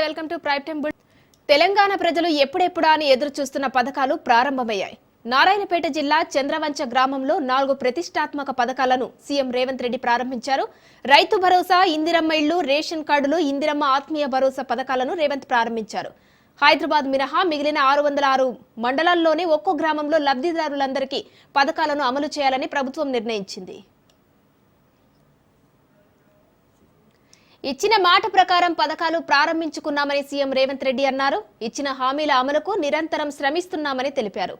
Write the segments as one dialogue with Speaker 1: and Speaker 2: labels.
Speaker 1: నమస్తే welcome to prime time bull. Telangana ప్రజలు ఎప్పుడెప్పుడా అని ఎదురు చూస్తున్న పథకాలు ప్రారంభమయ్యాయి. నారాయణపేట జిల్లా చంద్రవంచ గ్రామంలో 4 ప్రతిష్టాత్మక పథకాలను సీఎం రేవంత్ రెడ్డి ప్రారంభించారు. రైతు భరోసా, ఇందిరమ్మ ఇళ్లు, రేషన్ కార్డులు, ఇందిరమ్మ ఆత్మీయ భరోసా పథకాలను రేవంత్ ప్రారంభించారు. హైదరాబాద్ మినహా మిగిలిన 606 మండలాల్లోని ఒక్కో గ్రామంలో లబ్ధిదారులందరికీ పథకాలను అమలు చేయాలని ప్రభుత్వం నిర్ణయించింది. ఇచ్చిన మాట ప్రకారం పథకాలు ప్రారంభించుకున్నామని సీఎం రేవంత్ రెడ్డి అన్నారు. ఇచ్చిన హామీల అమలుకు నిరంతరం శ్రమిస్తున్నామని తెలిపారు.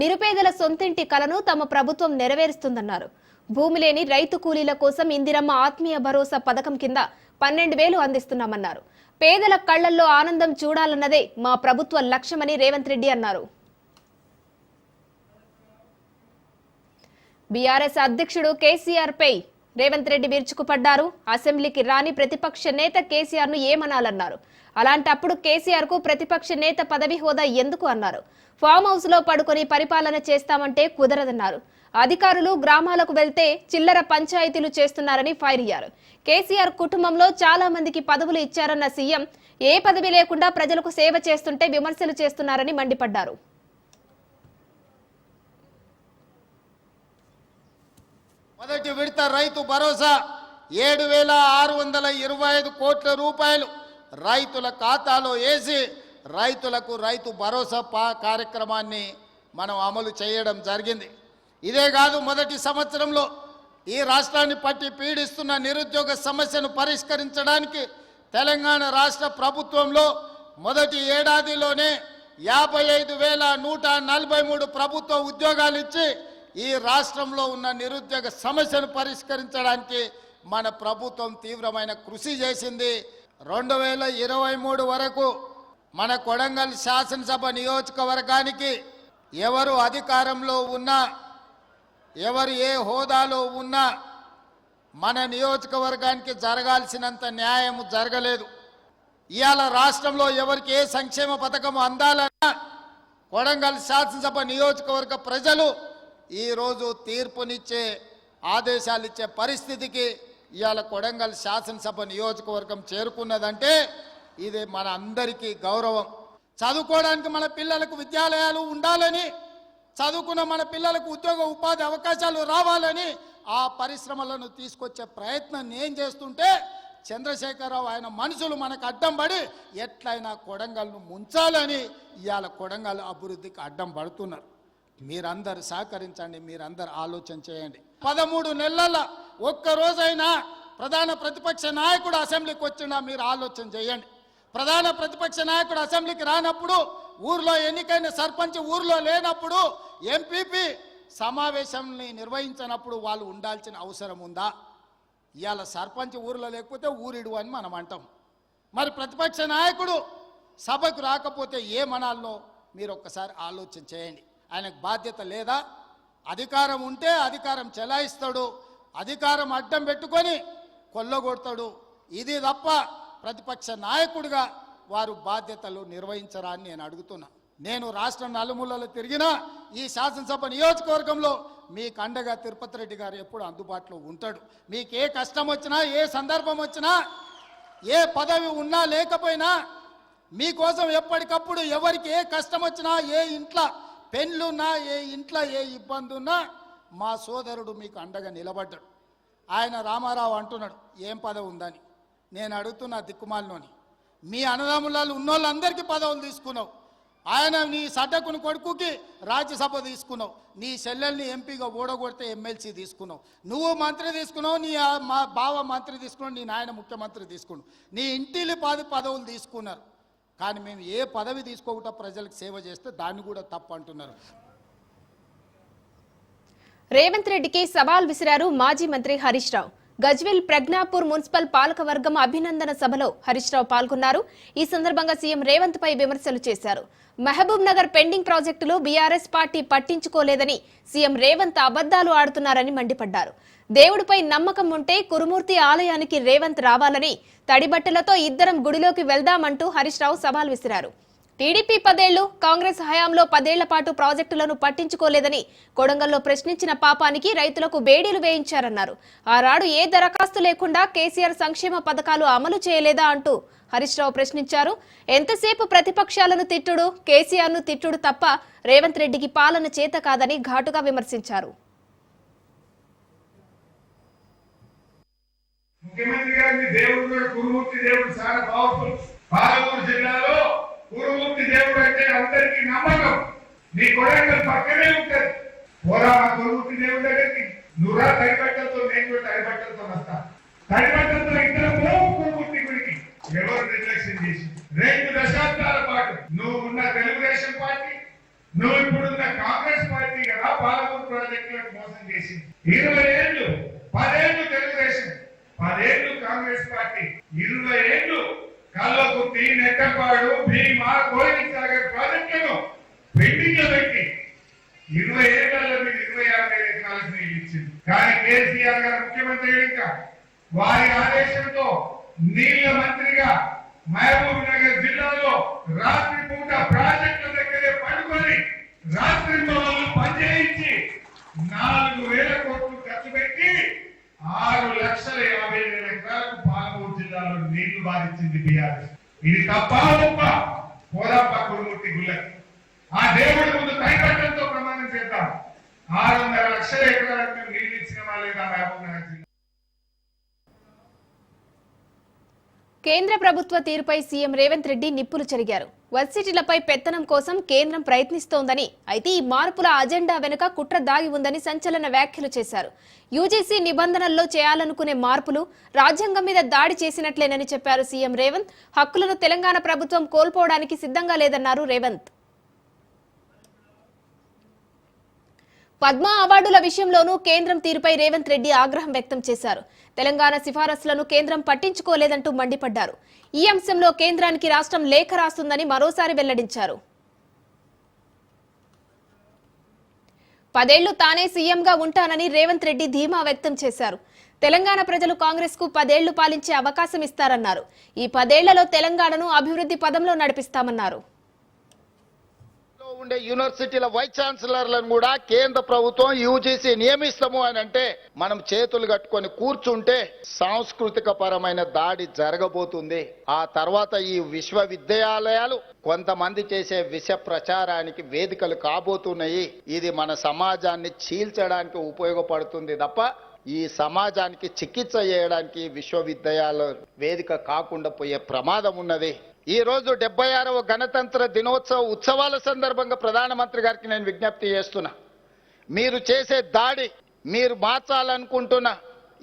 Speaker 1: నిరుపేదల సొంతింటి కలను తమ ప్రభుత్వం నెరవేరుస్తుందన్నారు. భూమి లేని రైతు కూలీల కోసం ఇందిరమ్మ ఆత్మీయ భరోసా పథకం కింద 12,000 అందిస్తున్నామన్నారు. పేదల కళ్లల్లో ఆనందం చూడాలన్నదే మా ప్రభుత్వ లక్ష్యమని రేవంత్ రెడ్డి అన్నారు. బీఆర్ఎస్ అధ్యక్షుడు కేసీఆర్ పై రేవంత్ రెడ్డి విరుచుకుపడ్డారు. అసెంబ్లీకి రాని ప్రతిపక్ష నేత కేసీఆర్ ను ఏమనాలన్నారు. అలాంటప్పుడు కేసీఆర్ కు ప్రతిపక్ష నేత పదవి హోదా ఎందుకు అన్నారు. ఫామ్ హౌస్ లో పడుకొని పరిపాలన చేస్తామంటే కుదరదన్నారు. అధికారులు గ్రామాలకు వెళ్తే చిల్లర పంచాయతీలు చేస్తున్నారని ఫైర్ అయ్యారు. కేసీఆర్ కుటుంబంలో చాలా మందికి పదవులు ఇచ్చారన్న సీఎం ఏ పదవి లేకుండా ప్రజలకు సేవ చేస్తుంటే విమర్శలు చేస్తున్నారని మండిపడ్డారు.
Speaker 2: మొదటి విడత రైతు భరోసా 7,625 కోట్ల రూపాయలు రైతుల ఖాతాలో వేసి రైతులకు రైతు భరోసా కార్యక్రమాన్ని మనం అమలు చేయడం జరిగింది. ఇదే కాదు, మొదటి సంవత్సరంలో ఈ రాష్ట్రాన్ని పట్టి పీడిస్తున్న నిరుద్యోగ సమస్యను పరిష్కరించడానికి తెలంగాణ రాష్ట్ర ప్రభుత్వంలో మొదటి ఏడాదిలోనే 55,143 ప్రభుత్వ ఉద్యోగాలు ఇచ్చి ఈ రాష్ట్రంలో ఉన్న నిరుద్యోగ సమస్యను పరిష్కరించడానికి మన ప్రభుత్వం తీవ్రమైన కృషి చేసింది. 2023 వరకు మన కొడంగల్ శాసనసభ నియోజకవర్గానికి ఎవరు అధికారంలో ఉన్నా, ఎవరు ఏ హోదాలో ఉన్నా మన నియోజకవర్గానికి జరగాల్సినంత న్యాయం జరగలేదు. ఇవాళ రాష్ట్రంలో ఎవరికి ఏ సంక్షేమ పథకం అందాలన్నా కొడంగల్ శాసనసభ నియోజకవర్గ ప్రజలు ఈరోజు తీర్పునిచ్చే ఆదేశాలు ఇచ్చే పరిస్థితికి ఇవాళ కొడంగల్ శాసనసభ నియోజకవర్గం చేరుకున్నదంటే ఇది మన అందరికీ గౌరవం. చదువుకోవడానికి మన పిల్లలకు విద్యాలయాలు ఉండాలని, చదువుకున్న మన పిల్లలకు ఉద్యోగ ఉపాధి అవకాశాలు రావాలని ఆ పరిశ్రమలను తీసుకొచ్చే ప్రయత్నం నేను చేస్తుంటే చంద్రశేఖరరావు ఆయన మనుషులు మనకు అడ్డం పడి ఎట్లయినా కొడంగల్ను ముంచాలని ఇవాళ కొడంగల్ అభివృద్ధికి అడ్డం పడుతున్నారు. మీరందరూ సహకరించండి, మీరందరూ ఆలోచన చేయండి. 13 నెలల ఒక్కరోజైనా ప్రధాన ప్రతిపక్ష నాయకుడు అసెంబ్లీకి వచ్చినా మీరు ఆలోచన చేయండి. ప్రధాన ప్రతిపక్ష నాయకుడు అసెంబ్లీకి రానప్పుడు, ఊర్లో ఎన్నికైన సర్పంచ్ ఊర్లో లేనప్పుడు, ఎంపీపీ సమావేశాన్ని నిర్వహించినప్పుడు వాళ్ళు ఉండాల్సిన అవసరం ఉందా? ఇవాళ సర్పంచ్ ఊర్లో లేకపోతే ఊరిడు అని మనం అంటాం. మరి ప్రతిపక్ష నాయకుడు సభకు రాకపోతే ఏమనాలో మీరు ఒక్కసారి ఆలోచన చేయండి. ఆయనకు బాధ్యత లేదా? అధికారం ఉంటే అధికారం చెలాయిస్తాడు, అధికారం అడ్డం పెట్టుకొని కొల్లగొడతాడు. ఇది తప్ప ప్రతిపక్ష నాయకుడిగా వారు బాధ్యతలు నిర్వహించరా అని నేను అడుగుతున్నా. నేను రాష్ట్రం నలుమూలలో తిరిగినా ఈ శాసనసభ నియోజకవర్గంలో మీకు అండగా తిరుపతి రెడ్డి గారు ఎప్పుడు అందుబాటులో ఉంటాడు. మీకు ఏ కష్టం వచ్చినా, ఏ సందర్భం వచ్చినా, ఏ పదవి ఉన్నా లేకపోయినా మీకోసం ఎప్పటికప్పుడు ఎవరికి ఏ కష్టం వచ్చినా, ఏ ఇంట్లో పెళ్ళున్నా, ఏ ఇంట్లో ఏ ఇబ్బంది ఉన్నా మా సోదరుడు మీకు అండగా నిలబడ్డాడు. ఆయన రామారావు అంటున్నాడు ఏం పదవి ఉందని. నేను అడుగుతున్నా దిక్కుమాలినోని, మీ అన్నదమ్ములలో ఉన్నోళ్ళందరికీ పదవులు తీసుకున్నావు. ఆయన నీ సడ్డకుని కొడుకుకి రాజ్యసభ తీసుకున్నావు, నీ చెల్లెల్ని ఎంపీగా ఓడగొడితే ఎమ్మెల్సీ తీసుకున్నావు, నువ్వు మంత్రి తీసుకున్నావు, నీ మా బావ మంత్రి తీసుకున్నావు, నీ నాయన ముఖ్యమంత్రి తీసుకున్నావు, నీ ఇంటిలి పదవులు తీసుకున్నారు. కానీ మేము ఏ పదవి తీసుకోకుండా ప్రజలకు సేవ చేస్తే దాన్ని కూడా తప్పు అంటున్నారు.
Speaker 1: రేవంత్ రెడ్డికి సవాల్ విసిరారు మాజీ మంత్రి హరీష్ రావు. గజ్వేల్ ప్రజ్ఞాపూర్ మున్సిపల్ పాలకవర్గం అభినందన సభలో హరీష్ రావు పాల్గొన్నారు. ఈ సందర్భంగా సీఎం రేవంత్ పై విమర్శలు చేశారు. మహబూబ్ నగర్ పెండింగ్ ప్రాజెక్టులు బీఆర్ఎస్ పార్టీ పట్టించుకోలేదని, సీఎం రేవంత్ అబద్దాలు ఆడుతున్నారని మండిపడ్డారు. దేవుడిపై నమ్మకం ఉంటే కురుమూర్తి ఆలయానికి రేవంత్ రావాలని, తడిబట్టలతో ఇద్దరం గుడిలోకి వెళ్దామంటూ హరీష్ రావు సవాల్ విసిరారు. టీడీపీ 10 ఏళ్లు, కాంగ్రెస్ హయాంలో 10 ఏళ్ల పాటు ప్రాజెక్టులను పట్టించుకోలేదని కొడంగల్లో ప్రశ్నించిన పాపానికి రైతులకు బేడీలు వేయించారన్నారు. ఆనాడు ఏ దరఖాస్తు లేకుండా కేసీఆర్ సంక్షేమ పథకాలు అమలు చేయలేదా అంటూ హరీష్ రావు ప్రశ్నించారు. ఎంతసేపు ప్రతిపక్షాలను తిట్టుడు, కేసీఆర్ను తిట్టుడు తప్ప రేవంత్ రెడ్డికి పాలన చేత కాదని ఘాటుగా విమర్శించారు.
Speaker 3: ముఖ్యమంత్రి గారిని దేవుడు కురుమూర్తి దేవుడు చాలా పవర్ఫుల్. పాలమూరు జిల్లాలో కురుమూర్తి దేవుడు అంటే అందరికీ నమ్మకం. నీ కొడంగల్ పక్కనే ఉంటది. పోరా కురుమూర్తి దేవుడి దగ్గరికి నువ్వురా తడిబట్టలతో, నేను కూడా తడిబట్టలతో వస్తా. తడిబట్టలతో ఇద్దరు కురుమూర్తి గుడికి ఎవరు నిర్లక్ష్యం చేసి 2 దశాబ్దాల పాటు నువ్వు ఉన్న తెలుగుదేశం పార్టీ, నువ్వు ఇప్పుడున్న కాంగ్రెస్ పార్టీ కదా పాలమూరు ప్రాజెక్టులకు మోసం చేసింది. 20 ఏళ్ళు, 10 ఏళ్ళు తెలుగుదేశం, 10 ఏళ్ళు కాంగ్రెస్ పార్టీ, 20 ఏళ్ళు కల్లకుర్తి, నెట్టపాడు, భీమా, గోవింద్ సాగర్ ప్రాజెక్టులను పెండింగ్ లో పెట్టి 20 ఏళ్లలో మీరు 26 ఎకరాలకు నీళ్ళు ఇచ్చింది. కానీ కేసీఆర్ గారు ముఖ్యమంత్రి ఇంకా వారి ఆదేశంతో నీళ్ల మంత్రిగా మహబూబ్ నగర్ జిల్లాలో రాత్రి పూట ప్రాజెక్టుల దగ్గరే పడుకొని రాత్రి పనిచేయించి 4,000 కోట్లు ఖర్చు పెట్టి 6,50,000 ఎకరాలకు పాలమూరు జిల్లాలో నీళ్లు బాధించింది బీఆర్ఎస్. ఇది తప్ప గొప్ప పోరాప కురుమూర్తి గుళ్ళకి ఆ దేవుడి ముందు కైకట్టంతో ప్రమాణం చేద్దాం. 6,500 లక్షల ఎకరాలకు మేము నీళ్లు ఇచ్చిన వాళ్ళేదా మహబూబ్ నగర్ జిల్లా.
Speaker 1: కేంద్ర ప్రభుత్వ తీరుపై సీఎం రేవంత్ రెడ్డి నిప్పులు చెరిగారు. వర్సిటీలపై పెత్తనం కోసం కేంద్రం ప్రయత్నిస్తోందని, అయితే ఈ మార్పుల అజెండా వెనుక కుట్ర దాగి ఉందని సంచలన వ్యాఖ్యలు చేశారు. యూజీసీ నిబంధనల్లో చేయాలనుకునే మార్పులు రాజ్యాంగం మీద దాడి చేసినట్లేనని చెప్పారు సీఎం రేవంత్. హక్కులను తెలంగాణ ప్రభుత్వం కోల్పోవడానికి సిద్ధంగా లేదన్నారు రేవంత్. పద్మ అవార్డుల విషయంలోనూ కేంద్రం తీరుపై రేవంత్ రెడ్డి ఆగ్రహం వ్యక్తం చేశారు. తెలంగాణ సిఫారసులను కేంద్రం పట్టించుకోలేదంటూ మండిపడ్డారు. ఈ అంశంలో కేంద్రానికి రాష్ట్రం లేఖ రాస్తుందని మరోసారి వెల్లడించారు. 10 ఏళ్లు తానే సీఎంగా ఉంటానని రేవంత్ రెడ్డి ధీమా వ్యక్తం చేశారు. తెలంగాణ ప్రజలు కాంగ్రెస్ కు 10 ఏళ్లు పాలించే అవకాశం ఇస్తారన్నారు. ఈ 10 ఏళ్లలో తెలంగాణను అభివృద్ధి పదంలో నడిపిస్తామన్నారు.
Speaker 2: ఉండే యూనివర్సిటీల వైస్ ఛాన్సలర్లను కూడా కేంద్ర ప్రభుత్వం యూజీసీ నియమిస్తాము అని అంటే మనం చేతులు కట్టుకొని కూర్చుంటే సాంస్కృతిక పరమైన దాడి జరగబోతుంది. ఆ తర్వాత ఈ విశ్వవిద్యాలయాలు కొంతమంది చేసే విష ప్రచారానికి వేదికలు కాబోతున్నాయి. ఇది మన సమాజాన్ని చీల్చడానికి ఉపయోగపడుతుంది తప్ప ఈ సమాజానికి చికిత్స చేయడానికి విశ్వవిద్యాలయాల వేదిక కాకుండా పోయే ప్రమాదం ఉన్నది. ఈ రోజు 76వ గణతంత్ర దినోత్సవ ఉత్సవాల సందర్భంగా ప్రధానమంత్రి గారికి నేను విజ్ఞప్తి చేస్తున్నా. మీరు చేసే దాడి, మీరు మార్చాలనుకుంటున్న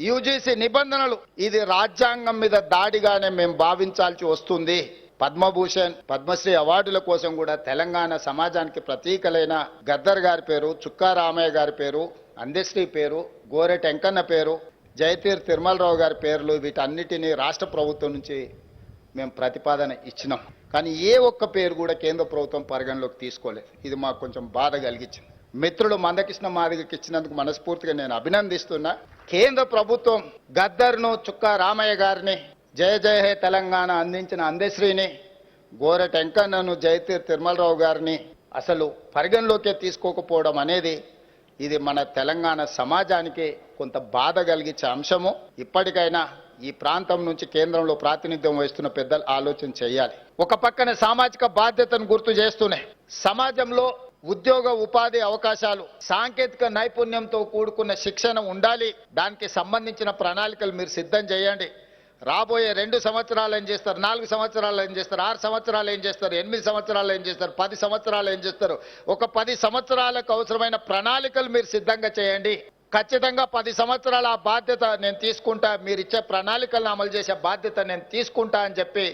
Speaker 2: యూజీసీ నిబంధనలు, ఇది రాజ్యాంగం మీద దాడిగానే మేము భావించాల్సి వస్తుంది. పద్మభూషణ్, పద్మశ్రీ అవార్డుల కోసం కూడా తెలంగాణ సమాజానికి ప్రతీకలైన గద్దర్ గారి పేరు, చుక్కా రామయ్య గారి పేరు, అందశ్రీ పేరు, గోరెటి వెంకన్న పేరు, జయతీర్ తిరుమలరావు గారి పేర్లు, వీటన్నిటినీ రాష్ట్ర ప్రభుత్వం నుంచి మేము ప్రతిపాదన ఇచ్చినాం. కానీ ఏ ఒక్క పేరు కూడా కేంద్ర ప్రభుత్వం పరిగణలోకి తీసుకోలేదు. ఇది మాకు కొంచెం బాధ కలిగించింది. మిత్రుడు మందకృష్ణ మాదిగకి ఇచ్చినందుకు మనస్ఫూర్తిగా నేను అభినందిస్తున్నా. కేంద్ర ప్రభుత్వం గద్దర్ను, చుక్కా రామయ్య గారిని, జయ జయ హే తెలంగాణ అందించిన అందశ్రీని, గోరెటి వెంకన్నను, జయతీర్ తిరుమలరావు గారిని అసలు పరిగణలోకే తీసుకోకపోవడం అనేది ఇది మన తెలంగాణ సమాజానికి కొంత బాధ కలిగించే అంశము. ఇప్పటికైనా ఈ ప్రాంతం నుంచి కేంద్రంలో ప్రాతినిధ్యం వహిస్తున్న పెద్దలు ఆలోచన చేయాలి. ఒక పక్కన సామాజిక బాధ్యతను గుర్తు చేస్తూనే సమాజంలో ఉద్యోగ ఉపాధి అవకాశాలు, సాంకేతిక నైపుణ్యంతో కూడుకున్న శిక్షణ ఉండాలి. దానికి సంబంధించిన ప్రణాళికలు మీరు సిద్ధం చేయండి. రాబోయే 2 సంవత్సరాలు ఏం చేస్తారు, 4 సంవత్సరాలు ఏం చేస్తారు, 6 సంవత్సరాలు ఏం చేస్తారు, 8 సంవత్సరాలు ఏం చేస్తారు, 10 సంవత్సరాలు ఏం చేస్తారు, ఒక 10 సంవత్సరాలకు అవసరమైన ప్రణాళికలు మీరు సిద్ధంగా చేయండి. ఖచ్చితంగా 10 సంవత్సరాల ఆ బాధ్యత నేను తీసుకుంటా, మీరు ఇచ్చే ప్రణాళికలను అమలు చేసే బాధ్యత నేను తీసుకుంటా అని చెప్పి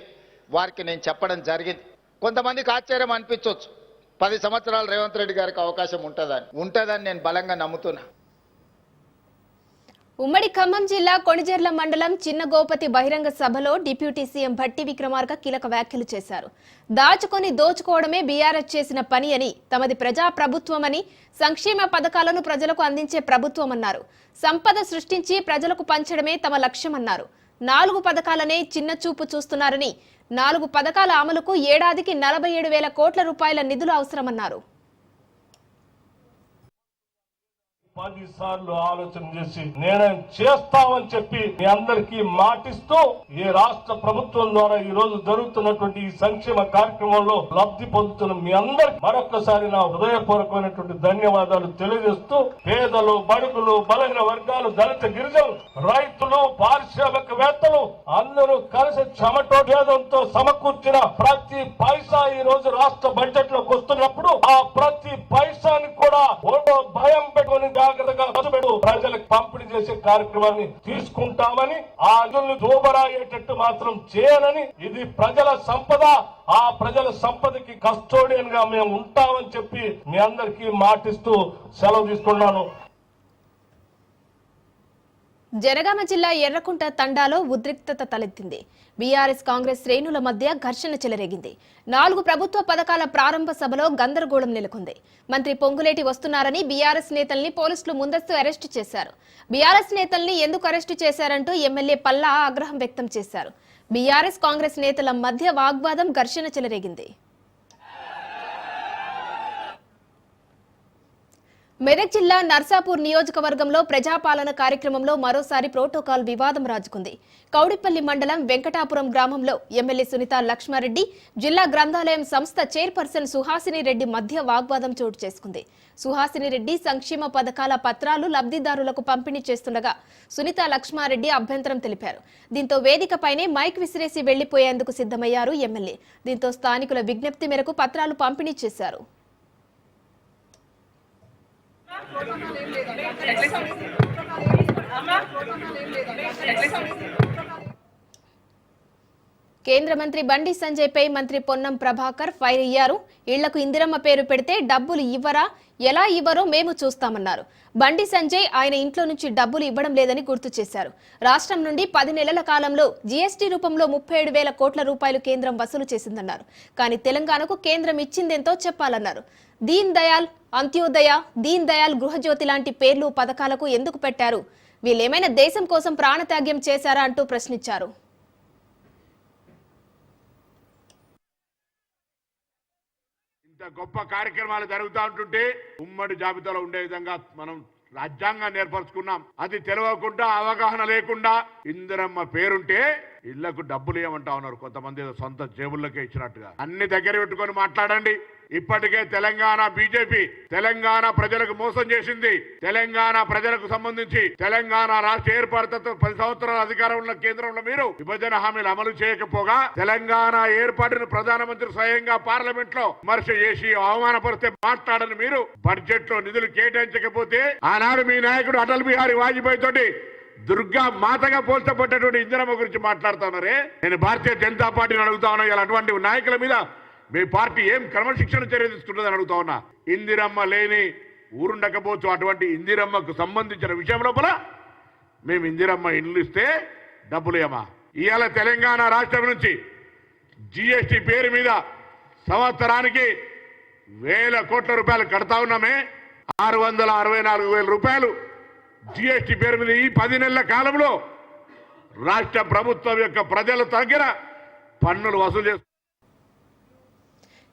Speaker 2: వారికి నేను చెప్పడం జరిగింది. కొంతమందికి ఆశ్చర్యం అనిపించవచ్చు, 10 సంవత్సరాలు రేవంత్ రెడ్డి గారికి అవకాశం ఉంటుందని నేను బలంగా నమ్ముతున్నా.
Speaker 1: ఉమ్మడి ఖమ్మం జిల్లా కొణిజర్ల మండలం చిన్న గోపతి బహిరంగ సభలో డిప్యూటీ సీఎం భట్టి విక్రమార్క కీలక వ్యాఖ్యలు చేశారు. దాచుకొని దోచుకోవడమే బీఆర్ఎస్ చేసిన పని అని, తమది ప్రజా ప్రభుత్వమని, సంక్షేమ పథకాలను ప్రజలకు అందించే ప్రభుత్వమన్నారు. సంపద సృష్టించి ప్రజలకు పంచడమే తమ లక్ష్యమన్నారు. 4 పథకాలనే చిన్న చూపు చూస్తున్నారని, 4 పథకాల అమలుకు ఏడాదికి 47,000 కోట్ల రూపాయల నిధులు అవసరమన్నారు.
Speaker 4: 10 సార్లు ఆలోచన చేసి నిర్ణయం చేస్తామని చెప్పి మీ అందరికీ మాటిస్తూ ఈ రాష్ట్ర ప్రభుత్వం ద్వారా ఈ రోజు జరుగుతున్నటువంటి ఈ సంక్షేమ కార్యక్రమంలో లబ్ధి పొందుతున్న మీ అందరికి మరొకసారి నా హృదయపూర్వకమైనటువంటి ధన్యవాదాలు తెలియజేస్తూ పేదలు, బడుగులు, బలహీన వర్గాలు, దళిత గిరిజనులు, రైతులు, పారిశ్రామికవేత్తలు అందరూ కలిసి చెమటోదేదంతో సమకూర్చిన ప్రతి పైసా ఈ రోజు రాష్ట్ర బడ్జెట్ లోకి వస్తున్నప్పుడు ఆ ప్రతి పైసాని కూడా భయం పెట్టుకుని జాగ్రత్తగా ఖర్చు ప్రజలకు పంపిణీ చేసే కార్యక్రమాన్ని తీసుకుంటామని, ఆ నిధులను దోబరాయేటట్టు మాత్రం చేయనని, ఇది ప్రజల సంపద, ఆ ప్రజల సంపదకి కస్టోడియన్ గా మేము ఉంటామని చెప్పి మీ అందరికీ మాటిస్తూ సెలవు తీసుకున్నాను.
Speaker 1: జనగామ జిల్లా ఎర్రకుంట తండాలో ఉద్రిక్తత తలెత్తింది. బీఆర్ఎస్ కాంగ్రెస్ శ్రేణుల మధ్య ఘర్షణ చెలరేగింది. 4 ప్రభుత్వ పథకాల ప్రారంభ సభలో గందరగోళం నెలకొంది. మంత్రి పొంగులేటి వస్తున్నారని బీఆర్ఎస్ నేతల్ని పోలీసులు ముందస్తు అరెస్టు చేశారు. బీఆర్ఎస్ నేతల్ని ఎందుకు అరెస్టు చేశారంటూ ఎమ్మెల్యే పల్లా ఆగ్రహం వ్యక్తం చేశారు. బీఆర్ఎస్ కాంగ్రెస్ నేతల మధ్య వాగ్వాదం, ఘర్షణ చెలరేగింది. మెదక్ జిల్లా నర్సాపూర్ నియోజకవర్గంలో ప్రజాపాలన కార్యక్రమంలో మరోసారి ప్రోటోకాల్ వివాదం రాజుకుంది. కౌడిపల్లి మండలం వెంకటాపురం గ్రామంలో ఎమ్మెల్యే సునీత లక్ష్మారెడ్డి, జిల్లా గ్రంథాలయం సంస్థ చైర్పర్సన్ సుహాసిని రెడ్డి మధ్య వాగ్వాదం చోటు చేసుకుంది. సుహాసిని రెడ్డి సంక్షేమ పథకాల పత్రాలు లబ్ధిదారులకు పంపిణీ చేస్తుండగా సునీత లక్ష్మారెడ్డి అభ్యంతరం తెలిపారు. దీంతో వేదికపైనే మైక్ విసిరేసి వెళ్లిపోయేందుకు సిద్ధమయ్యారు ఎమ్మెల్యే. దీంతో స్థానికుల విజ్ఞప్తి మేరకు పత్రాలు పంపిణీ చేశారు. కేంద్ర మంత్రి బండి సంజయ్ పై మంత్రి పొన్నం ప్రభాకర్ ఫైర్ అయ్యారు. ఇళ్లకు ఇందిరమ్మ పేరు పెడితే డబ్బులు ఇవ్వరా, ఎలా ఇవ్వరో మేము చూస్తామన్నారు. బండి సంజయ్ ఆయన ఇంట్లో నుంచి డబ్బులు ఇవ్వడం లేదని గుర్తు చేశారు. రాష్ట్రం నుండి 10 నెలల కాలంలో జీఎస్టీ రూపంలో 37,000 కోట్ల రూపాయలు కేంద్రం వసూలు చేసిందన్నారు. కానీ తెలంగాణకు కేంద్రం ఇచ్చిందెంతో చెప్పాలన్నారు. దీన్ దయాల్ అంత్యోదయ, దీన్ దయాల్ గృహజ్యోతి లాంటి పేర్లు పథకాలకు ఎందుకు పెట్టారు? వీళ్ళేమైనా దేశం కోసం ప్రాణత్యాగం చేశారా అంటూ ప్రశ్నించారు.
Speaker 3: ఇంత గొప్ప కార్యక్రమాలు జరుగుతూ ఉంటుంటే ఉమ్మడి జాబితాలో ఉండే విధంగా మనం రాజ్యాంగాన్ని ఏర్పరచుకున్నాం. అది తెలియకుండా, అవగాహన లేకుండా ఇందిరమ్మ పేరుంటే ఇళ్లకు డబ్బులు ఏమంటా ఉన్నారు. కొంతమంది సొంత జేబుల్లోకే ఇచ్చినట్టుగా. అన్ని దగ్గర పెట్టుకొని మాట్లాడండి. ఇప్పటికే తెలంగాణ బీజేపీ తెలంగాణ ప్రజలకు మోసం చేసింది. తెలంగాణ ప్రజలకు సంబంధించి తెలంగాణ రాష్ట్ర ఏర్పాటుతో 10 సంవత్సరాల అధికారం ఉన్న కేంద్రంలో మీరు విభజన హామీలు అమలు చేయకపోగా తెలంగాణ ఏర్పాటును ప్రధానమంత్రి స్వయంగా పార్లమెంట్ లో విమర్శ చేసి అవమానపరిస్తే మాట్లాడని మీరు బడ్జెట్ లో నిధులు కేటాయించకపోతే ఆనాడు మీ నాయకుడు అటల్ బిహారీ వాజ్పేయి తోటి దుర్గా మాతగా పోల్చబడ్డటువంటి ఇందిరమ్మ గురించి మాట్లాడుతున్నారే. నేను భారతీయ జనతా పార్టీని అడుగుతా ఉన్నా, ఇలా అటువంటి నాయకుల మీద మీ పార్టీ ఏం క్రమశిక్షణ చర్య తీసుకుంటుందని అడుగుతా ఉన్నా. ఇందిరమ్మ లేని ఊరుండకపోవచ్చు. అటువంటి ఇందిరమ్మకు సంబంధించిన విషయం లోపల మేము ఇందిరమ్మ ఇండ్లు ఇస్తే డబ్బులు ఏమా? ఇవాళ తెలంగాణ రాష్ట్రం నుంచి జీఎస్టీ పేరు మీద సంవత్సరానికి 1,000 కోట్ల రూపాయలు కడతా ఉన్నామే. 664,000 రూపాయలు జీఎస్టీ పేరు మీద ఈ 10 నెలల కాలంలో రాష్ట్ర ప్రభుత్వం యొక్క ప్రజల దగ్గర పన్నులు వసూలు చేస్తారు.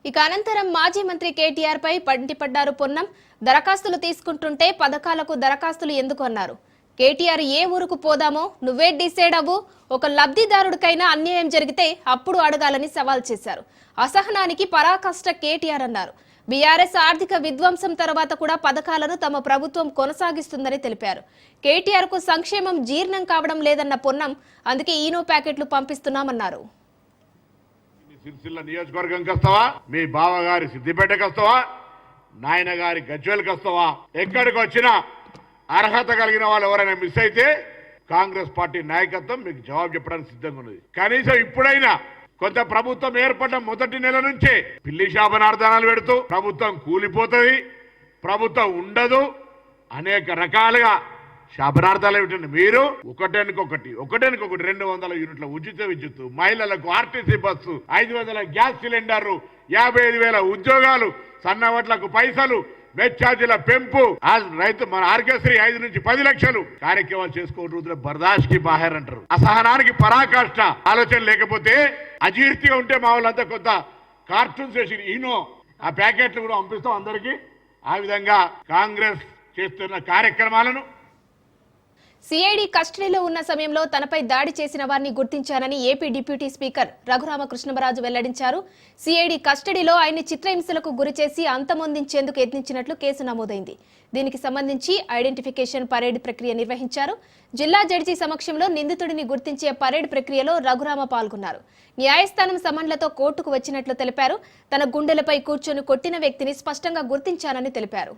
Speaker 1: ఇక అనంతరం మాజీ మంత్రి కేటీఆర్ పై మండిపడ్డారు పొన్నం. దరఖాస్తులు తీసుకుంటుంటే పథకాలకు దరఖాస్తులు ఎందుకు అన్నారు. కేటీఆర్ ఏ ఊరుకు పోదామో నువ్వే డిసైడ్ అవ్వు, ఒక లబ్ధిదారుడికైనా అన్యాయం జరిగితే అప్పుడు అడగాలని సవాల్ చేశారు. అసహనానికి పరాకాష్ట కేటీఆర్ అన్నారు. బీఆర్ఎస్ ఆర్థిక విధ్వంసం తర్వాత కూడా పథకాలను తమ ప్రభుత్వం కొనసాగిస్తుందని తెలిపారు. కేటీఆర్ కు సంక్షేమం జీర్ణం కావడం లేదన్న పొన్నం, అందుకే ఈనో ప్యాకెట్లు పంపిస్తున్నామన్నారు.
Speaker 3: సిరిసిల్ల నియోజకవర్గంకి వస్తావా, మీ బావగారి సిద్దిపేటకి వస్తావా, నాయన గారి గజ్వేల్కి వస్తావా, ఎక్కడికి వచ్చినా అర్హత కలిగిన వాళ్ళు ఎవరైనా మిస్ అయితే కాంగ్రెస్ పార్టీ నాయకత్వం మీకు జవాబు చెప్పడానికి సిద్ధంగా ఉన్నది. కనీసం ఇప్పుడైనా కొంత ప్రభుత్వం ఏర్పడ్డ మొదటి నెల నుంచే పిల్లి శాపనార్థాలు పెడుతూ ప్రభుత్వం కూలిపోతుంది, ప్రభుత్వం ఉండదు, అనేక రకాలుగా శాపనార్థాలు ఏమిటండి. మీరు ఒకటెనుకొకటి 200 యూనిట్ల ఉచిత విద్యుత్, మహిళలకు ఆర్టీసీ బస్సు, 500 గ్యాస్ సిలిండర్లు, 55,000 ఉద్యోగాలు, సన్నవడ్లకు పైసలు, వెజ్ ఛార్జీల పెంపు, రైతు మన ఆరోగ్యశ్రీ 5 నుంచి 10 లక్షలు కార్యక్రమాలు చేసుకోవడం బర్దాష్ కి బాహర్ అంటారు. అసహనానికి పరాకాష్ట. ఆలోచన లేకపోతే అజీర్తిగా ఉంటే మా వాళ్ళంతా కొంత కార్టూన్స్ వేసి ఈనో ఆ ప్యాకెట్లు కూడా పంపిస్తాం అందరికీ. ఆ విధంగా కాంగ్రెస్ చేస్తున్న కార్యక్రమాలను
Speaker 1: సిఐడి కస్టడీలో ఉన్న సమయంలో తనపై దాడి చేసిన వారిని గుర్తించానని ఏపీ డిప్యూటీ స్పీకర్ రఘురామకృష్ణరాజు వెల్లడించారు. సిఐడి కస్టడీలో ఆయన్ని చిత్రహింసలకు గురిచేసి అంతమొందించేందుకు యత్నించినట్లు కేసు నమోదైంది. దీనికి సంబంధించి ఐడెంటిఫికేషన్ పరేడ్ ప్రక్రియ నిర్వహించారు. జిల్లా జడ్జి సమక్షంలో నిందితుడిని గుర్తించే పరేడ్ ప్రక్రియలో రఘురామ పాల్గొన్నారు. న్యాయస్థానం సమన్లతో కోర్టుకు వచ్చినట్లు తెలిపారు. తన గుండెలపై కూర్చొని కొట్టిన వ్యక్తిని స్పష్టంగా గుర్తించానని తెలిపారు.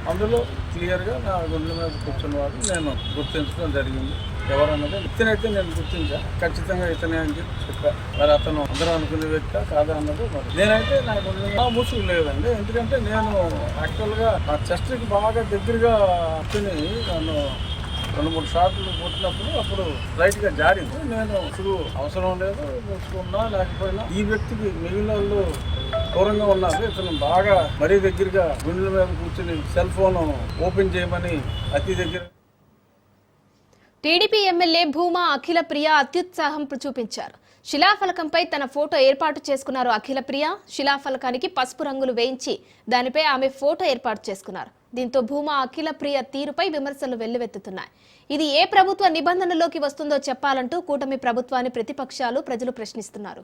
Speaker 5: అందులో క్లియర్గా నా గుండెల మీద కూర్చున్న వాళ్ళు నేను గుర్తించడం జరిగింది. ఎవరన్నది ఇతనైతే నేను గుర్తించా, ఖచ్చితంగా ఇతనే అని చెప్పి చెప్పా. మరి అతను అందరూ అనుకునే వ్యక్తి కాదా అన్నది మరి నేనైతే నా గుండె ముసుగు లేదండి. ఎందుకంటే నేను యాక్చువల్గా నా చెస్ట్కి బాగా దగ్గరగా కూర్చుని నన్ను 2-3 షాట్లు కొట్టినప్పుడు అప్పుడు రైట్ గా జారింది. నేను ముసుగు అవసరం లేదు, ముసుగున్నా లేకపోయినా ఈ వ్యక్తికి మిగిలిన వాళ్ళు దూరంగా ఉన్నారు. ఇతను బాగా మరీ దగ్గరగా గుండెల మీద కూర్చుని సెల్ ఫోన్ ఓపెన్ చేయమని అతి దగ్గర.
Speaker 1: టీడీపీ ఎమ్మెల్యే భూమా అఖిల ప్రియ అత్యుత్సాహం చూపించారు. శిలాఫలకంపై తన ఫోటో ఏర్పాటు చేసుకున్నారు. అఖిల ప్రియ శిలాఫలకానికి పసుపు రంగులు వేయించి దానిపై ఆమె ఫోటో ఏర్పాటు చేసుకున్నారు. దీంతో భూమా అఖిల ప్రియ తీరుపై విమర్శలు వెల్లువెత్తుతున్నాయి. ఇది ఏ ప్రభుత్వ నిబంధనలోకి వస్తుందో చెప్పాలంటూ కూటమి ప్రభుత్వాన్ని ప్రతిపక్షాలు ప్రజలు ప్రశ్నిస్తున్నారు.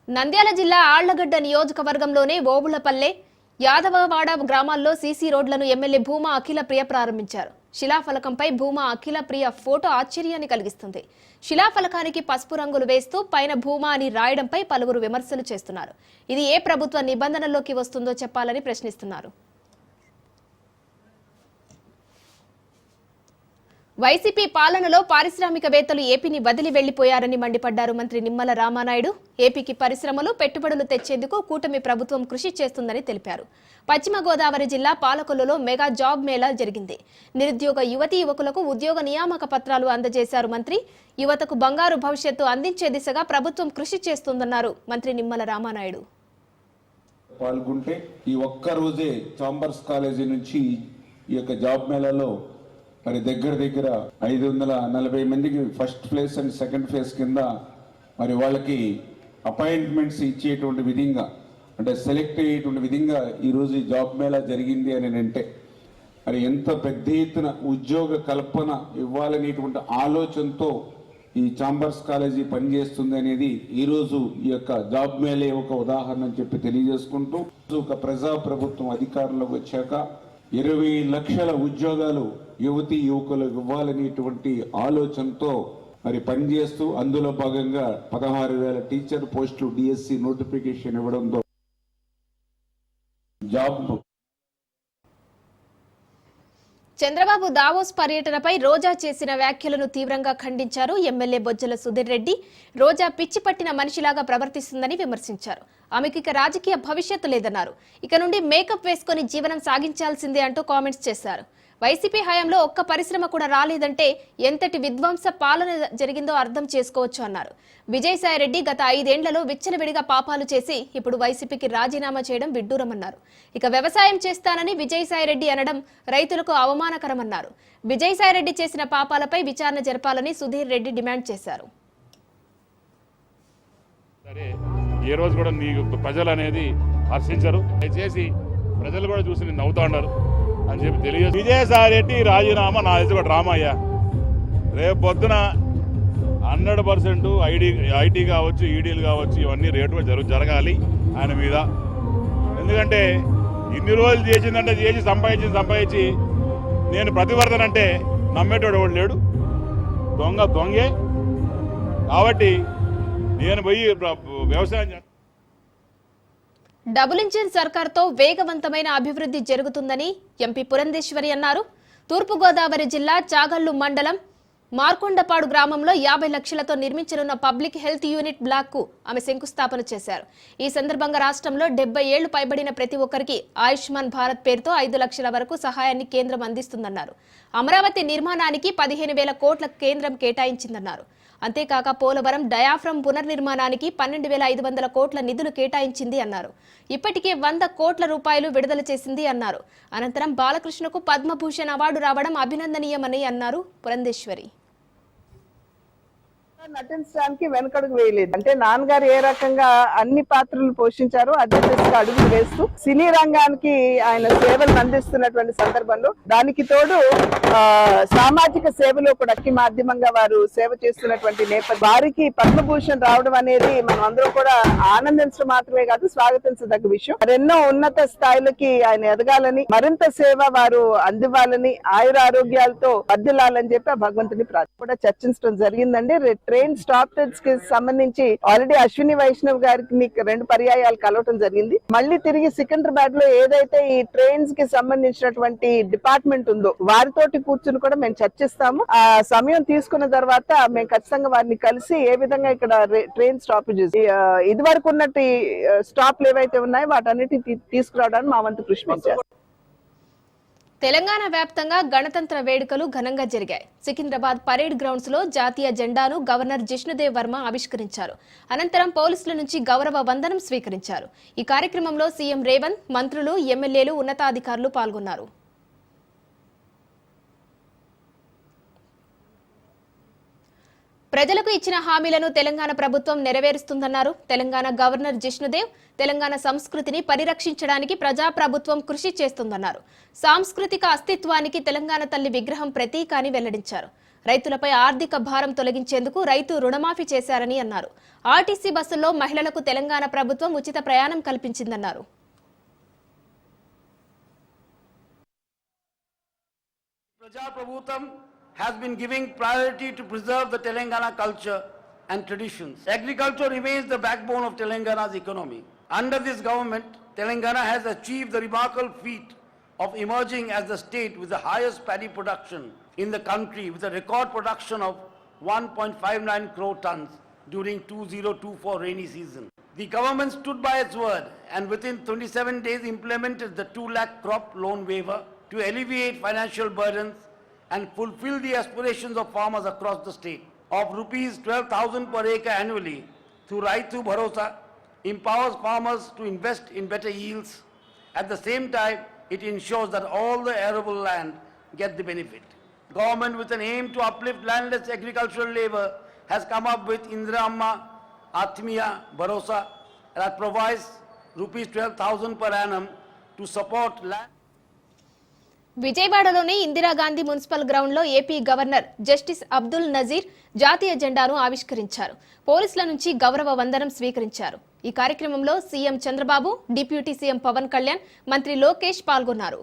Speaker 1: నంద్యాల జిల్లా ఆళ్లగడ్డ నియోజకవర్గంలోనే ఓబుళ్లపల్లె, యాదవవాడ గ్రామాల్లో సీసీ రోడ్లను ఎమ్మెల్యే భూమా అఖిల ప్రియ ప్రారంభించారు. శిలాఫలకంపై భూమా అఖిల ప్రియ ఫోటో ఆశ్చర్యాన్ని కలిగిస్తుంది. శిలాఫలకానికి పసుపు రంగులు వేస్తూ పైన భూమా అని రాయడంపై పలువురు విమర్శలు చేస్తున్నారు. ఇది ఏ ప్రభుత్వ నిబంధనల్లోకి వస్తుందో చెప్పాలని ప్రశ్నిస్తున్నారు. వైసీపీ పాలనలో పారిశ్రామికవేత్తలు ఏపీని వదిలి వెళ్లిపోయారని మండిపడ్డారు మంత్రి నిమ్మల రామానాయుడు. ఏపీకి పరిశ్రమలు, పెట్టుబడులు తెచ్చేందుకు కూటమి ప్రభుత్వం కృషి చేస్తుందని తెలిపారు. పశ్చిమ గోదావరి జిల్లా పాలకొల్లులో మెగా జాబ్ మేళా జరిగింది. నిరుద్యోగ యువతీ యువకులకు ఉద్యోగ నియామక పత్రాలు అందజేశారు మంత్రి. యువతకు బంగారు భవిష్యత్తు అందించే దిశగా ప్రభుత్వం కృషి చేస్తుందన్నారు మంత్రి నిమ్మల రామానాయుడు.
Speaker 6: పాల్గొంటే ఈ ఒక్క రోజే చాంబర్స్ కాలేజీ నుంచి ఈ యొక్క జాబ్ మేళాలో మరి దగ్గర 540 మందికి first phase and second phase కింద మరి వాళ్ళకి అపాయింట్మెంట్స్ ఇచ్చేటువంటి విధంగా అంటే సెలెక్ట్ అయ్యేటువంటి విధంగా ఈరోజు ఈ జాబ్ మేళా జరిగింది అని అంటే మరి ఎంత పెద్ద ఎత్తున ఉద్యోగ కల్పన ఇవ్వాలనేటువంటి ఆలోచనతో ఈ చాంబర్స్ కాలేజీ పనిచేస్తుంది అనేది ఈరోజు ఈ యొక్క జాబ్ మేళే ఒక ఉదాహరణ అని చెప్పి తెలియజేసుకుంటూ ఒక ప్రజాప్రభుత్వం అధికారంలోకి వచ్చాక 20 లక్షల ఉద్యోగాలు యువతీ యువకులకు ఇవ్వాలనేటువంటి ఆలోచనతో మరి పనిచేస్తూ అందులో భాగంగా 16,000 టీచర్ పోస్టులు డిఎస్సి నోటిఫికేషన్ ఇవ్వడంతో జాబ్.
Speaker 1: చంద్రబాబు దావోస్ పర్యటనపై రోజా చేసిన వ్యాఖ్యలను తీవ్రంగా ఖండించారు ఎమ్మెల్యే బొజ్జల సుధీర్ రెడ్డి. రోజా పిచ్చి పట్టిన మనిషిలాగా ప్రవర్తిస్తుందని విమర్శించారు. ఆమెకు ఇక రాజకీయ భవిష్యత్తు లేదన్నారు. ఇక నుండి మేకప్ వేసుకుని జీవనం సాగించాల్సిందే అంటూ కామెంట్స్ చేశారు. వైసీపీ హయాంలో ఒక్క పరిశ్రమ కూడా రాలేదంటే ఎంతటి విధ్వంస పాలన జరిగిందో అర్థం చేసుకోవచ్చు అన్నారు. విజయసాయిరెడ్డి గత 5 ఏళ్లలో విచ్చలవిడిగా పాపాలు చేసి ఇప్పుడు వైసీపీకి రాజీనామా చేయడం విడ్డూరమన్నారు. ఇక వ్యవసాయం చేస్తానని విజయసాయిరెడ్డి అనడం రైతులకు అవమానకరమన్నారు. విజయసాయిరెడ్డి చేసిన పాపాలపై విచారణ జరపాలని సుధీర్ రెడ్డి డిమాండ్ చేశారు.
Speaker 7: ఏ రోజు కూడా నీకు ప్రజలు అనేది హర్షించరు, దయచేసి ప్రజలు కూడా చూసి నేను నవ్వుతా ఉన్నారు అని చెప్పి తెలియదు. విజయసాయిరెడ్డి రాజీనామా నా దగ్గర డ్రామా అయ్యా. రేపు పొద్దున 100% ఐటీ కావచ్చు, ఈడీలు కావచ్చు, ఇవన్నీ రేటు జరగాలి ఆయన మీద. ఎందుకంటే ఇన్ని రోజులు చేసిందంటే చేసి సంపాదించి నేను ప్రతివర్తనంటే నమ్మేటోడు ఎవడు లేడు. దొంగే కాబట్టి నేను పోయి వ్యవసాయం చేస్తాను.
Speaker 1: డబుల్ ఇంజిన్ సర్కార్తో వేగవంతమైన అభివృద్ధి జరుగుతుందని ఎంపీ పురంధేశ్వరి అన్నారు. తూర్పుగోదావరి జిల్లా చాగల్లు మండలం మార్కొండపాడు గ్రామంలో 50 లక్షలతో నిర్మించనున్న పబ్లిక్ హెల్త్ యూనిట్ బ్లాక్ కు ఆమె శంకుస్థాపన చేశారు. ఈ సందర్భంగా రాష్ట్రంలో 70 ఏళ్లు పైబడిన ప్రతి ఒక్కరికి ఆయుష్మాన్ భారత్ పేరుతో 5 లక్షల వరకు సహాయాన్ని కేంద్రం అందిస్తుందన్నారు. అమరావతి నిర్మాణానికి 15,000 కోట్ల కేంద్రం కేటాయించిందన్నారు. అంతేకాక పోలవరం డయాఫ్రమ్ పునర్నిర్మాణానికి 12,500 కోట్ల నిధులు కేటాయించింది అన్నారు. ఇప్పటికే 100 కోట్ల రూపాయలు విడుదల చేసింది అన్నారు. అనంతరం బాలకృష్ణకు పద్మభూషణ్ అవార్డు రావడం అభినందనీయమని అన్నారు పురంధేశ్వరి.
Speaker 8: నటించడానికి వెనకడుగు వేయలేదు. అంటే నాన్నగారు ఏ రకంగా అన్ని పాత్రలు పోషించారో అదే దిశగా అడుగులు వేస్తూ సినీ రంగానికి ఆయన సేవలు అందిస్తున్నటువంటి సందర్భంలో దానికి తోడు సామాజిక సేవలో కూడా మాధ్యమంగా వారు సేవ చేస్తున్నటువంటి నేపథ్యం వారికి పద్మభూషణ్ రావడం అనేది మనం అందరూ కూడా ఆనందించడం మాత్రమే కాదు, స్వాగతించదగ్గ విషయం. మరెన్నో ఉన్నత స్థాయిలకి ఆయన ఎదగాలని, మరింత సేవ వారు అందివ్వాలని, ఆయురారోగ్యాలతో వర్ధిల్లాలని చెప్పి భగవంతుని ప్రార్థన కూడా చర్చించడం జరిగిందండి. ట్రైన్ స్టాప్స్ కి సంబంధించి ఆల్రెడీ అశ్విని వైష్ణవ్ గారికి 2 పర్యాయాలు కలవటం జరిగింది. మళ్ళీ తిరిగి సికింద్రాబాద్ లో ఏదైతే ఈ ట్రైన్స్ కి సంబంధించినటువంటి డిపార్ట్మెంట్ ఉందో వారితోటి కూర్చుని కూడా మేము చర్చిస్తాము. ఆ సమయం తీసుకున్న తర్వాత మేము ఖచ్చితంగా వారిని కలిసి ఏ విధంగా ఇక్కడ ట్రైన్ స్టాపేజెస్ ఇది వరకు ఉన్నట్టు స్టాప్లు ఏవైతే ఉన్నాయో వాటన్నిటిని తీసుకురావడానికి మా వంతు కృషి చేస్తాం.
Speaker 1: తెలంగాణ వ్యాప్తంగా గణతంత్ర వేడుకలు ఘనంగా జరిగాయి. సికింద్రాబాద్ పరేడ్ గ్రౌండ్స్ లో జాతీయ జెండాను గవర్నర్ జిష్ణుదేవ్ వర్మ ఆవిష్కరించారు. అనంతరం పోలీసుల నుంచి గౌరవ వందనం స్వీకరించారు. ఈ కార్యక్రమంలో సీఎం రేవంత్, మంత్రులు, ఎమ్మెల్యేలు, ఉన్నతాధికారులు పాల్గొన్నారు. ప్రజలకు ఇచ్చిన హామీలను తెలంగాణ ప్రభుత్వం నెరవేరుస్తుందన్నారు తెలంగాణ గవర్నర్ జిష్ణుదేవ్. తెలంగాణ సంస్కృతిని పరిరక్షించడానికి ప్రజాప్రభుత్వం కృషి చేస్తుందన్నారు. సాంస్కృతిక అస్తిత్వానికి తెలంగాణ తల్లి విగ్రహం ప్రతీక అని వెల్లడించారు. రైతులపై ఆర్థిక భారం తొలగించేందుకు రైతు రుణమాఫీ చేశారని అన్నారు. ఆర్టీసీ బస్సుల్లో మహిళలకు తెలంగాణ ప్రభుత్వం ఉచిత ప్రయాణం కల్పించిందన్నారు.
Speaker 9: ప్రజాప్రభుత్వం has been giving priority to preserve the Telangana culture and traditions. Agriculture remains the backbone of Telangana's economy. Under this government, Telangana has achieved the remarkable feat of emerging as the state with the highest paddy production in the country, with a record production of 1.59 crore tons during 2024 rainy season. The government stood by its word and within 27 days implemented the 2 lakh crop loan waiver to alleviate financial burdens and fulfill the aspirations of farmers across the state. Of rupees 12,000 per acre annually through Raitu Bharosa empowers farmers to invest in better yields. At the same time, it ensures that all the arable land get the benefit. Government, with an aim to uplift landless agricultural labor, has come up with Indra Amma Atmiya Bharosa that provides rupees 12,000 per annum to support land.
Speaker 1: విజయవాడలోని Indira Gandhi municipal ground లో AP governor justice Abdul Nazir జాతీయ జెండాను ఆవిష్కరించారు. పోలీసుల నుంచి గౌరవ వందనం స్వీకరించారు. ఈ కార్యక్రమంలో CM Chandrababu, deputy CM Pawan Kalyan, మంత్రి లోకేష్ పాల్గొన్నారు.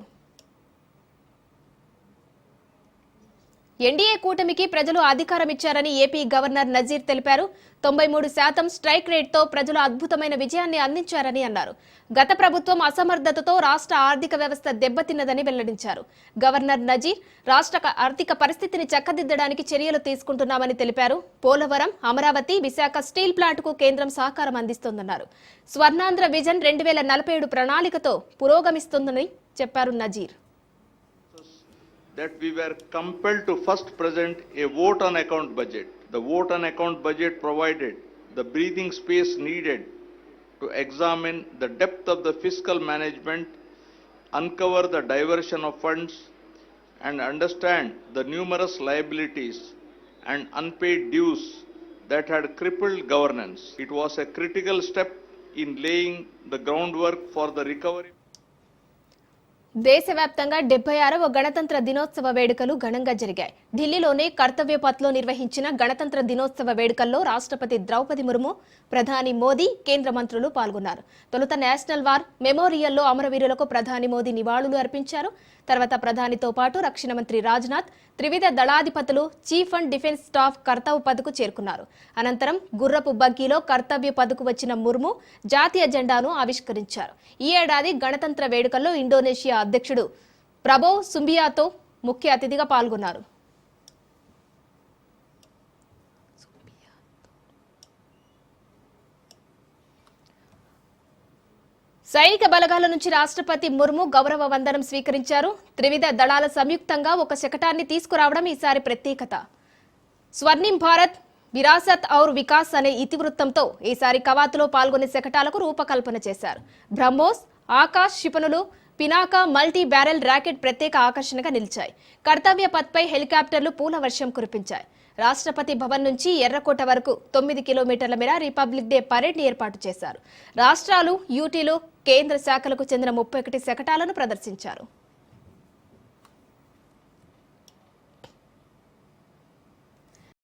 Speaker 1: ఎన్డీఏ కూటమికి ప్రజలు అధికారం ఇచ్చారని ఏపీ గవర్నర్ నజీర్ తెలిపారు. 93% స్ట్రైక్ రేట్తో ప్రజలు అద్భుతమైన విజయాన్ని అందించారని అన్నారు. గత ప్రభుత్వం అసమర్థతతో రాష్ట్ర ఆర్థిక వ్యవస్థ దెబ్బతిన్నదని వెల్లడించారు. గవర్నర్ నజీర్ రాష్ట్ర ఆర్థిక పరిస్థితిని చక్కదిద్దడానికి చర్యలు తీసుకుంటున్నామని తెలిపారు. పోలవరం, అమరావతి, విశాఖ స్టీల్ ప్లాంట్కు కేంద్రం సహకారం అందిస్తోందన్నారు. స్వర్ణాంధ్ర విజన్ 2047 ప్రణాళికతో పురోగమిస్తోందని చెప్పారు Nazir.
Speaker 10: That we were compelled to first present a vote on account budget. The vote on account budget provided the breathing space needed to examine the depth of the fiscal management, uncover the diversion of funds, and understand the numerous liabilities and unpaid dues that had crippled governance. It was a critical step in laying the groundwork for the recovery.
Speaker 1: దేశవ్యాప్తంగా 76వ గణతంత్ర దినోత్సవ వేడుకలు ఘనంగా జరిగాయి. ఢిల్లీలోని కర్తవ్య పథ్లో నిర్వహించిన గణతంత్ర దినోత్సవ వేడుకల్లో రాష్ట్రపతి ద్రౌపది ముర్ము, ప్రధాని మోదీ, కేంద్ర మంత్రులు పాల్గొన్నారు. తొలుత నేషనల్ వార్ మెమోరియల్లో అమరవీరులకు ప్రధాని మోదీ నివాళులు అర్పించారు. తర్వాత ప్రధానితో పాటు రక్షణ మంత్రి రాజ్నాథ్, త్రివిధ దళాధిపతులు, చీఫ్ అండ్ డిఫెన్స్ స్టాఫ్ కర్తవ్య పథకు చేరుకున్నారు. అనంతరం గుర్రపు బగ్గీలో కర్తవ్య పథకు వచ్చిన ముర్ము జాతీయ జెండాను ఆవిష్కరించారు. ఈ ఏడాది గణతంత్ర వేడుకల్లో ఇండోనేషియా అధ్యక్షుడు ప్రబోవ్ సుబియాంతో ముఖ్య అతిథిగా పాల్గొన్నారు. సైనిక బలగాల నుంచి రాష్ట్రపతి ముర్ము గౌరవ వందనం స్వీకరించారు. త్రివిధ దళాల సంయుక్తంగా ఒక శకటాన్ని తీసుకురావడం ఈసారి ప్రత్యేకత. స్వర్ణిం భారత్, విరాసత్ ఔర్ వికాస్ అనే ఇతివృత్తంతో ఈసారి కవాతులో పాల్గొనే శకటాలకు రూపకల్పన చేశారు. బ్రహ్మోస్, ఆకాశ్ క్షిపణులు, పినాకా మల్టీ బ్యారెల్ ర్యాకెట్ ప్రత్యేక ఆకర్షణగా నిలిచాయి. కర్తవ్య పథ్పై హెలికాప్టర్లు పూల వర్షం కురిపించాయి. రాష్ట్రపతి భవన్ నుంచి ఎర్రకోట వరకు 9 కిలోమీటర్ల మేర రిపబ్లిక్ డే పరేడ్ని ఏర్పాటు చేశారు. రాష్ట్రాలు, యూటీలు, కేంద్ర శాఖలకు చెందిన 31 శకటాలను ప్రదర్శించారు.